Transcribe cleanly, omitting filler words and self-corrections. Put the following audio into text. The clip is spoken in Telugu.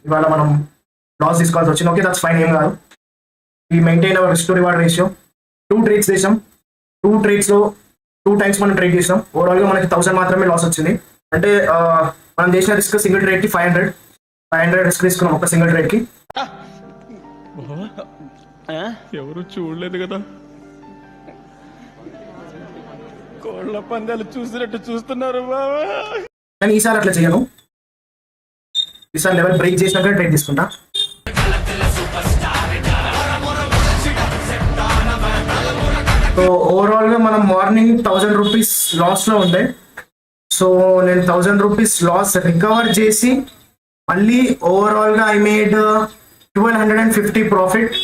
ఇవాళ మనం లాస్ తీసుకోవాల్సి వచ్చింది. ఓకే, దట్స్ ఫైన్, ఏం కాదు. ఈ maintain hour risk to reward ratio. 2 trades చేసాం, 2 ట్రేడ్స్లో 2 టైమ్స్ మనం ట్రేడ్ చేసాం. ఓవరాల్గా మనకి 1000 మాత్రమే లాస్ వచ్చింది. అంటే మనం చేసిన రిస్క్ సింగిల్ ట్రేడ్కి 500 రిస్క్ తీసుకున్నాం ఒక సింగిల్ ట్రేడ్కి. ఎవరు చూడలేదు కదా, కోళ్ళ పందాలు చూసినట్టు చూస్తున్నారు బాబా. కానీ ఈసారి అట్లా చేయను. ఈసారి లెవెల్ బ్రేక్ చేసినాక ట్రేడ్ తీసుకుంటా. సో ఓవరాల్గా మనం మార్నింగ్ 1000 రూపీస్ లాస్లో ఉండే. సో నేను 1000 రూపీస్ లాస్ రికవర్ చేసి మళ్ళీ ఓవరాల్గా ఐ మేడ్ 1250 ప్రాఫిట్.